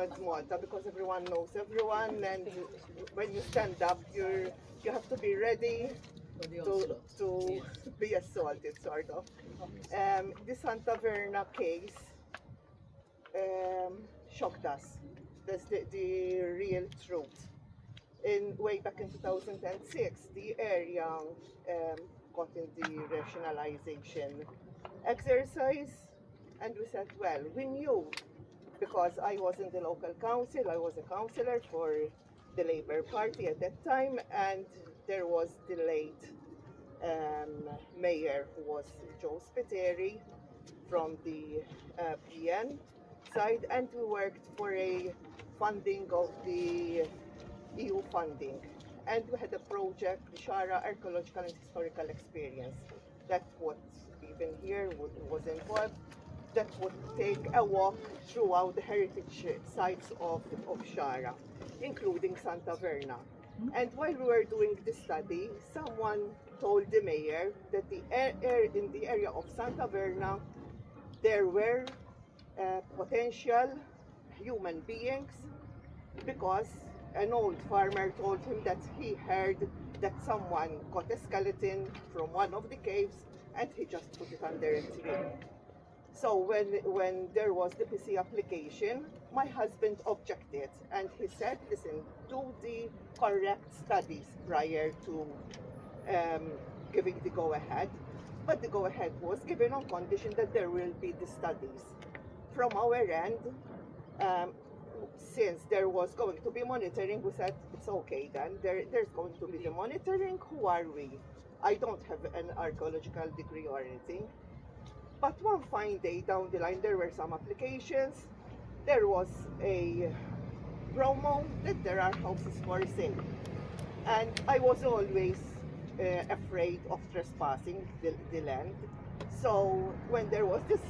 went Malta because everyone knows everyone, and when you stand up, you have to be ready to be assaulted, sort of. The Santa Verna case shocked us. That's the real truth. In way back in 2006, the area got in the rationalization exercise, and we said, well, we knew because I was in the local council, I was a councillor for the Labour Party at that time, and there was the late mayor who was Joe Spiteri from the PN side, and we worked for a funding of the EU funding. And we had a project, Shara Archaeological and Historical Experience. That's what even here was involved. That would take a walk throughout the heritage sites of Shara, including Santa Verna. And while we were doing the study, someone told the mayor that in the area of Santa Verna, there were potential human beings, because an old farmer told him that he heard that someone got a skeleton from one of the caves and he just put it under a tree. So when there was the PC application, my husband objected, and he said, listen, do the correct studies prior to giving the go-ahead. But the go-ahead was given on condition that there will be the studies. From our end, since there was going to be monitoring, we said, it's okay then, there's going to be the monitoring. Who are we? I don't have an archaeological degree or anything. But one fine day down the line, there were some applications. There was a promo that there are houses for sale. And I was always afraid of trespassing the land. So when there was this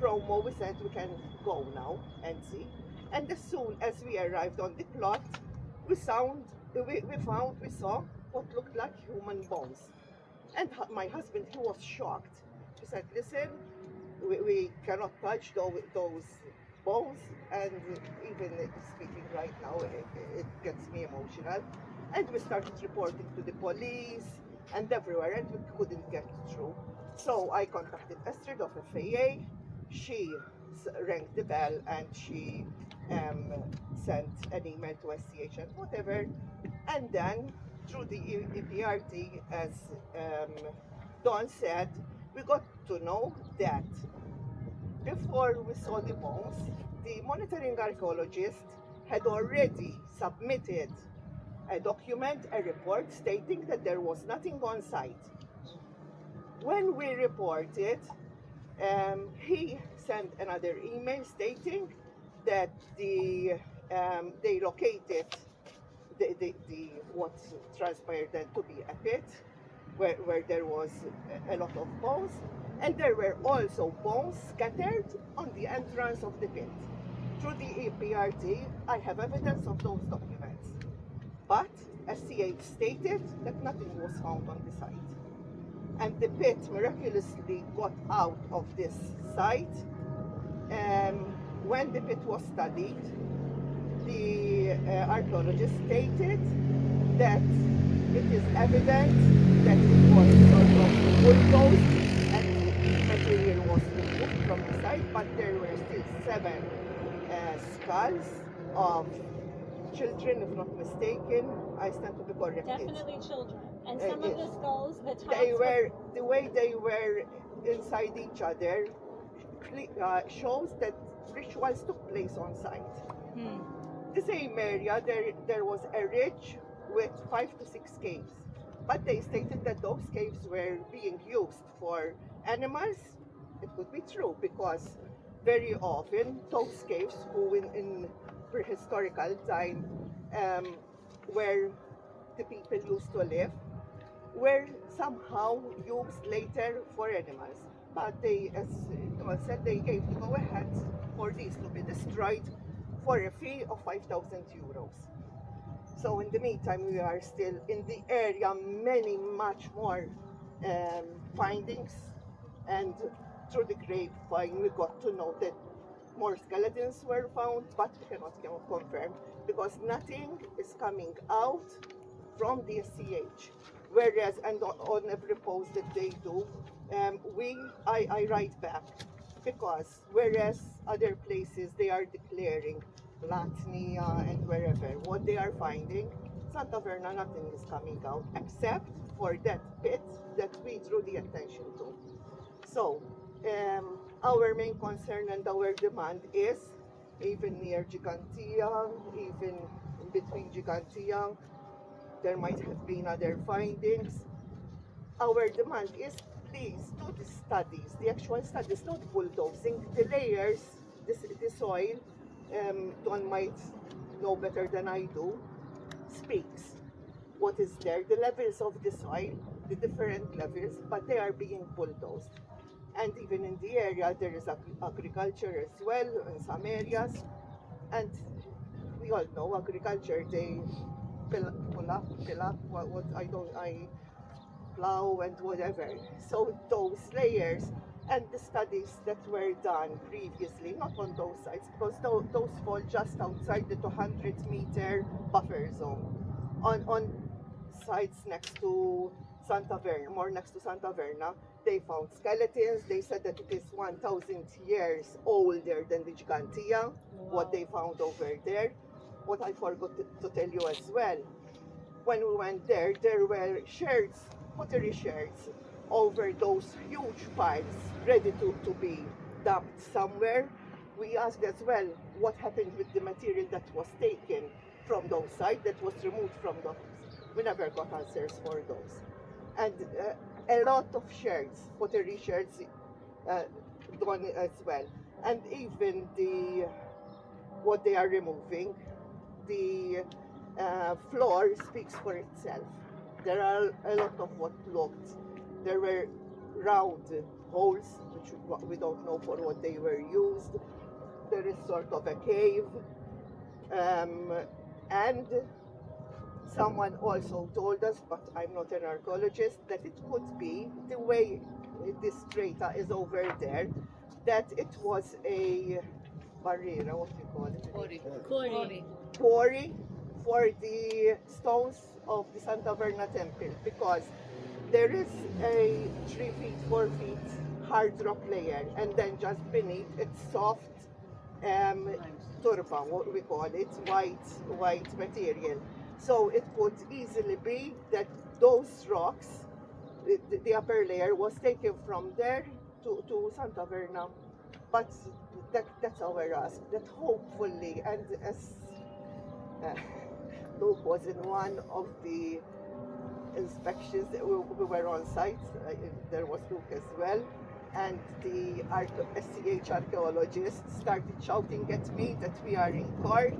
promo, we said we can go now and see. And as soon as we arrived on the plot, we saw what looked like human bones. And my husband, he was shocked. He said, listen, we cannot touch those bones, and even speaking right now, it gets me emotional. And we started reporting to the police and everywhere, and we couldn't get through. So I contacted Estrid of FAA. She rang the bell and she sent an email to SCH and whatever. And then through the EPRT, as Dawn said, we got to know that before we saw the bones, the monitoring archaeologist had already submitted a document, a report stating that there was nothing on site. When we reported, he sent another email stating that they located what transpired then to be a pit where there was a lot of bones, and there were also bones scattered on the entrance of the pit. Through the EPRT, I have evidence of those documents. But SCH stated that nothing was found on the site. And the pit miraculously got out of this site. When the pit was studied, the archaeologist stated that it is evident that it was sort of bulldozed and material was removed from the site, but there were still 7 skulls of children, if not mistaken. I stand to be corrected. Definitely children. And some of the skulls, the tops the way they were inside each other shows that rituals took place on site. The same area, there was a ridge with 5 to 6 caves. But they stated that those caves were being used for animals. It could be true, because very often those caves, who in prehistorical time where the people used to live, were somehow used later for animals. But they, as Noel said, they gave the go-ahead for these to be destroyed for a fee of 5,000 euros. So in the meantime, we are still in the area, much more findings, and through the grapevine we got to know that more skeletons were found, but we cannot confirm because nothing is coming out from the SCH. Whereas, and on every post that they do, I write back because whereas other places they are declaring Latnia and wherever what they are finding, Santa Verna nothing is coming out except for that pit that we drew the attention to. So our main concern and our demand is even near Gigantiang, even in between Gigantiang, there might have been other findings. Our demand is please do the studies, the actual studies, not bulldozing. The layers, the soil, Don might know better than I do, speaks what is there, the levels of the soil, the different levels, but they are being bulldozed. And even in the area, there is agriculture as well in some areas. And we all know agriculture, they plow and whatever. So those layers and the studies that were done previously, not on those sites, because those fall just outside the 200-meter buffer zone. On sites next to Santa Verna, more next to Santa Verna, they found skeletons. They said that it is 1,000 years older than the Gigantia, what they found over there. What I forgot to tell you as well, when we went there, there were sherds, pottery sherds, over those huge piles ready to be dumped somewhere. We asked as well what happened with the material that was taken from those sites, that was removed from those. We never got answers for those. And a lot of sherds, pottery sherds, gone as well. And even what they are removing, the floor speaks for itself. There are a lot of what looked. There were round holes, which we don't know for what they were used. There is sort of a cave. And someone also told us, but I'm not an archaeologist, that it could be the way this strata is over there, that it was a barriera, what do you call it? Quarry for the stones of the Santa Verna temple, because there is a 3 feet, 4 feet hard rock layer, and then just beneath it's soft turba, what we call it, white material. So it could easily be that those rocks, the upper layer was taken from there to Santa Verna. But that's our ask, that hopefully, and as Luke was in one of the inspections, we were on site, there was Luke as well, and the SCH archaeologist started shouting at me that we are in court,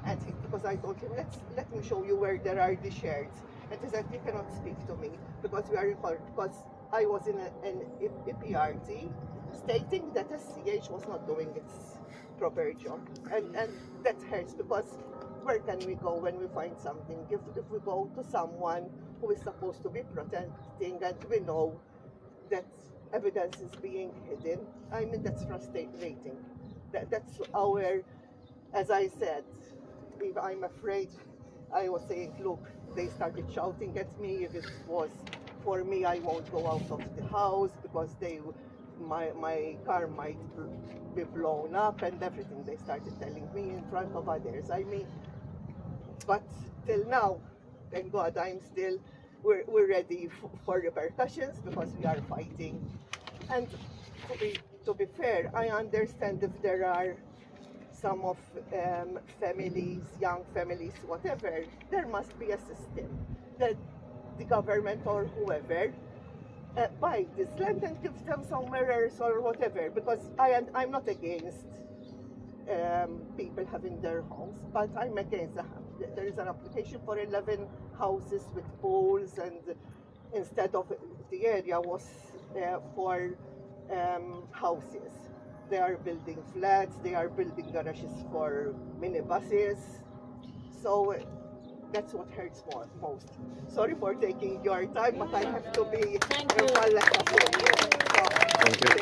and because I told him, let me show you where there are the sherds, and he said, you cannot speak to me because we are in court, because I was in an EPRT stating that SCH was not doing its proper job, and that hurts, because where can we go when we find something? If we go to someone who is supposed to be protecting and we know that evidence is being hidden, I mean, that's frustrating. That's our, as I said, if I'm afraid, I was saying, look, they started shouting at me. If it was for me, I won't go out of the house because my car might be blown up and everything. They started telling me in front of others. I mean, but till now, thank God, we're ready for repercussions because we are fighting. And to be fair, I understand if there are some of families, young families, whatever, there must be a system that the government or whoever buy this land and gives them somewhere else or whatever, because I'm not against people having their homes, but I'm against there is an application for 11 houses with pools, and instead of the area was for houses. They are building flats, they are building garages for minibuses, so that's what hurts most. Sorry for taking your time, but I have to be Thank you. Thank you.